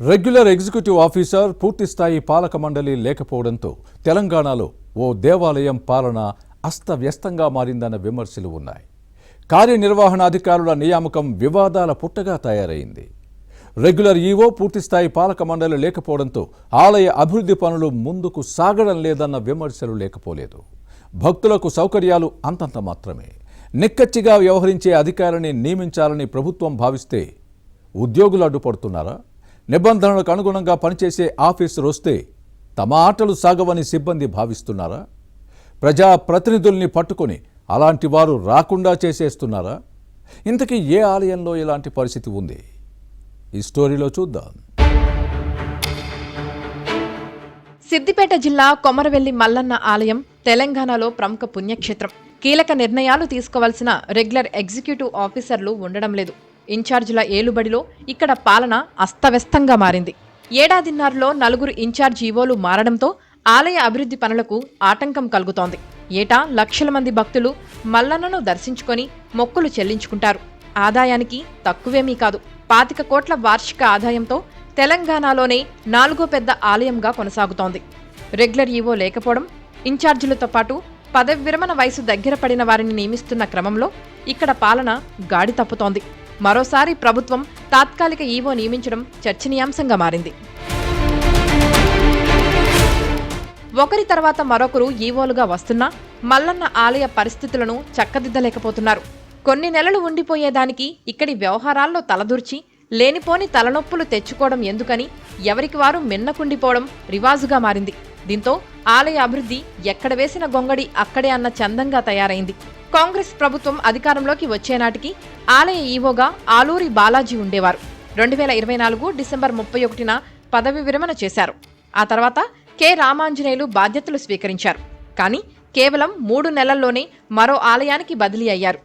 Regular executive officer పూర్తిస్థాయి పాలక మండలి లేకపోవడంతో తెలంగాణలో ఓ దేవాలయం పాలన అస్తవ్యస్తంగా మారిందన్న విమర్శలు ఉన్నాయి. కార్యనిర్వహణ అధికారుల నియామకం వివాదాల పుట్టగా తయారైంది. రెగ్యులర్ ఈవో పూర్తిస్థాయి పాలక మండలి లేకపోవడంతో ఆలయ అభివృద్ధి పనులు ముందుకు సాగడం లేదన్న విమర్శలు లేకపోలేదు. భక్తులకు సౌకర్యాలు అంతంత మాత్రమే. నిక్కచ్చిగా వ్యవహరించే అధికారిని నియమించాలని ప్రభుత్వం భావిస్తే ఉద్యోగులు అడ్డుపడుతున్నారా? నిబంధనలకు అనుగుణంగా పనిచేసే ఆఫీసర్ వస్తే తమ ఆటలు సాగవని సిబ్బంది భావిస్తున్నారా? ప్రజాప్రతినిధుల్ని పట్టుకొని అలాంటి వారు రాకుండా చేసేస్తున్నారా? ఇంతకీ ఏ ఆలయంలో ఇలాంటి పరిస్థితి ఉంది? ఈ స్టోరీలో చూద్దాం. సిద్దిపేట జిల్లా కొమరవెల్లి మల్లన్న ఆలయం తెలంగాణలో ప్రముఖ పుణ్యక్షేత్రం. కీలక నిర్ణయాలు తీసుకోవాల్సిన రెగ్యులర్ ఎగ్జిక్యూటివ్ ఆఫీసర్లు ఉండడం లేదు. ఇన్ఛార్జీల ఏలుబడిలో ఇక్కడ పాలన అస్తవ్యస్తంగా మారింది. ఏడాదిన్నరలో 4 ఇన్ఛార్జ్ ఈవోలు మారడంతో ఆలయ అభివృద్ధి పనులకు ఆటంకం కలుగుతోంది. ఏటా లక్షల మంది భక్తులు మల్లన్నను దర్శించుకొని మొక్కులు చెల్లించుకుంటారు. ఆదాయానికి తక్కువేమీ కాదు. 25 కోట్ల వార్షిక ఆదాయంతో తెలంగాణలోనే 4వ పెద్ద ఆలయంగా కొనసాగుతోంది. రెగ్యులర్ ఈవో లేకపోవడం, ఇన్ఛార్జీలతో పాటు పదవి విరమణ వయసు దగ్గర పడిన వారిని నియమిస్తున్న క్రమంలో ఇక్కడ పాలన గాడి తప్పుతోంది. మరోసారి ప్రభుత్వం తాత్కాలిక ఈవో నియమించడం చర్చనీయాంశంగా మారింది. ఒకరి తర్వాత మరొకరు ఈవోలుగా వస్తున్నా మల్లన్న ఆలయ పరిస్థితులను చక్కదిద్దలేకపోతున్నారు. కొన్ని నెలలు ఉండిపోయేదానికి ఇక్కడి వ్యవహారాల్లో తలదూర్చి లేనిపోని తలనొప్పులు తెచ్చుకోవడం ఎందుకని ఎవరికి వారు మిన్నకుండిపోవడం రివాజుగా మారింది. దీంతో ఆలయ అభివృద్ధి ఎక్కడ వేసిన గొంగడి అక్కడే అన్న చందంగా తయారైంది. కాంగ్రెస్ ప్రభుత్వం అధికారంలోకి వచ్చేనాటికి ఆలయ ఈవోగా ఆలూరి బాలాజీ ఉండేవారు. 2024 డిసెంబర్ 31న పదవి విరమణ చేశారు. ఆ తర్వాత కె రామాంజనేయులు బాధ్యతలు స్వీకరించారు. కానీ కేవలం 3 నెలల్లోనే మరో ఆలయానికి బదిలీ అయ్యారు.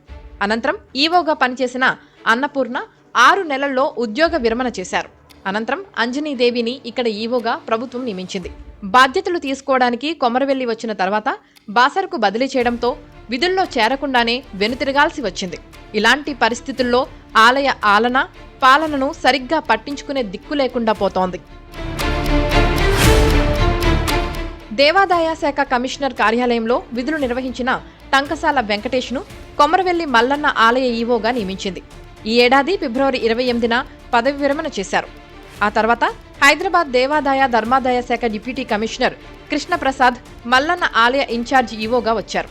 అనంతరం ఈవోగా పనిచేసిన అన్నపూర్ణ 6 నెలల్లో ఉద్యోగ విరమణ చేశారు. అనంతరం అంజనీదేవిని ఇక్కడ ఈవోగా ప్రభుత్వం నియమించింది. బాధ్యతలు తీసుకోవడానికి కొమరవెల్లి వచ్చిన తర్వాత బాసరకు బదిలీ చేయడంతో విధుల్లో చేరకుండానే వెనుతిరగాల్సి వచ్చింది. ఇలాంటి పరిస్థితుల్లో ఆలయ పాలనను సరిగ్గా పట్టించుకునే దిక్కు లేకుండా పోతోంది. దేవాదాయ శాఖ కమిషనర్ కార్యాలయంలో విధులు నిర్వహించిన టంకసాల వెంకటేష్ను కొమరవెల్లి మల్లన్న ఆలయ ఈవోగా నియమించింది. ఈ ఏడాది ఫిబ్రవరి 28న పదవి విరమణ చేశారు. ఆ తర్వాత హైదరాబాద్ దేవాదాయ ధర్మాదాయ శాఖ డిప్యూటీ కమిషనర్ కృష్ణప్రసాద్ మల్లన్న ఆలయ ఇన్ఛార్జ్ ఈవోగా వచ్చారు.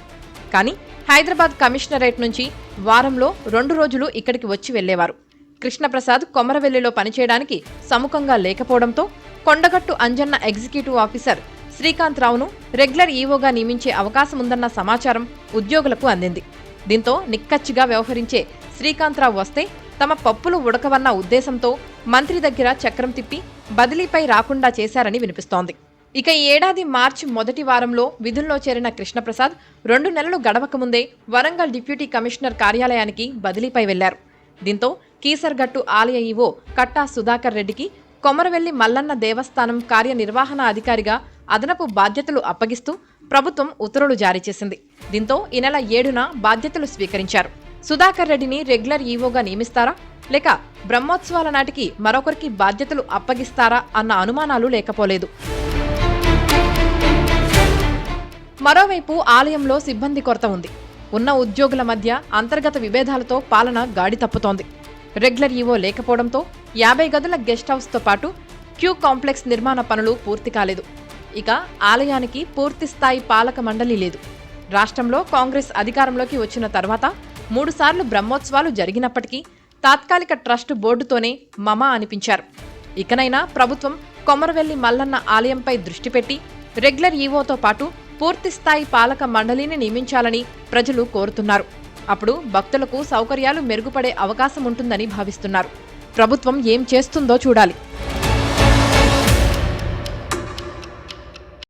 కానీ హైదరాబాద్ కమిషనరేట్ నుంచి వారంలో 2 రోజులు ఇక్కడికి వచ్చి వెళ్లేవారు. కృష్ణప్రసాద్ కొమరవెల్లిలో పనిచేయడానికి సముఖంగా లేకపోవడంతో కొండగట్టు అంజన్న ఎగ్జిక్యూటివ్ ఆఫీసర్ శ్రీకాంతరావును రెగ్యులర్ ఈవోగా నియమించే అవకాశం ఉందన్న సమాచారం ఉద్యోగులకు అందింది. దీంతో నిక్కచ్చిగా వ్యవహరించే శ్రీకాంతరావు వస్తే తమ పప్పులు ఉడకవన్న ఉద్దేశంతో మంత్రి దగ్గర చక్రం తిప్పి బదిలీపై రాకుండా చేశారని వినిపిస్తోంది. ఇక ఈ ఏడాది మార్చి మొదటి వారంలో విధుల్లో చేరిన కృష్ణప్రసాద్ 2 నెలలు గడవకముందే వరంగల్ డిప్యూటీ కమిషనర్ కార్యాలయానికి బదిలీపై వెళ్లారు. దీంతో కీసర్గట్టు ఆలయ ఈవో కట్టా సుధాకర్ రెడ్డికి కొమరవెల్లి మల్లన్న దేవస్థానం కార్యనిర్వహణ అధికారిగా అదనపు బాధ్యతలు అప్పగిస్తూ ప్రభుత్వం ఉత్తర్వులు జారీ చేసింది. దీంతో ఈ నెల 7న బాధ్యతలు స్వీకరించారు. సుధాకర్ రెడ్డిని రెగ్యులర్ ఈవోగా నియమిస్తారా లేక బ్రహ్మోత్సవాల నాటికి మరొకరికి బాధ్యతలు అప్పగిస్తారా అన్న అనుమానాలు లేకపోలేదు. మరోవైపు ఆలయంలో సిబ్బంది కొరత ఉంది. ఉన్న ఉద్యోగుల మధ్య అంతర్గత విభేదాలతో పాలన గాడి తప్పుతోంది. రెగ్యులర్ ఈవో లేకపోవడంతో 50 గదుల గెస్ట్ హౌస్తో పాటు క్యూ కాంప్లెక్స్ నిర్మాణ పనులు పూర్తి కాలేదు. ఇక ఆలయానికి పూర్తి స్థాయి పాలక మండలి లేదు. రాష్ట్రంలో కాంగ్రెస్ అధికారంలోకి వచ్చిన తర్వాత 3 సార్లు బ్రహ్మోత్సవాలు జరిగినప్పటికీ తాత్కాలిక ట్రస్ట్ బోర్డుతోనే మమా అనిపించారు. ఇకనైనా ప్రభుత్వం కొమరవెల్లి మల్లన్న ఆలయంపై దృష్టి పెట్టి రెగ్యులర్ ఈవోతో పాటు పూర్తిస్థాయి పాలక మండలిని నియమించాలని ప్రజలు కోరుతున్నారు. అప్పుడు భక్తులకు సౌకర్యాలు మెరుగుపడే అవకాశం ఉంటుందని భావిస్తున్నారు. ప్రభుత్వం ఏం చేస్తుందో చూడాలి.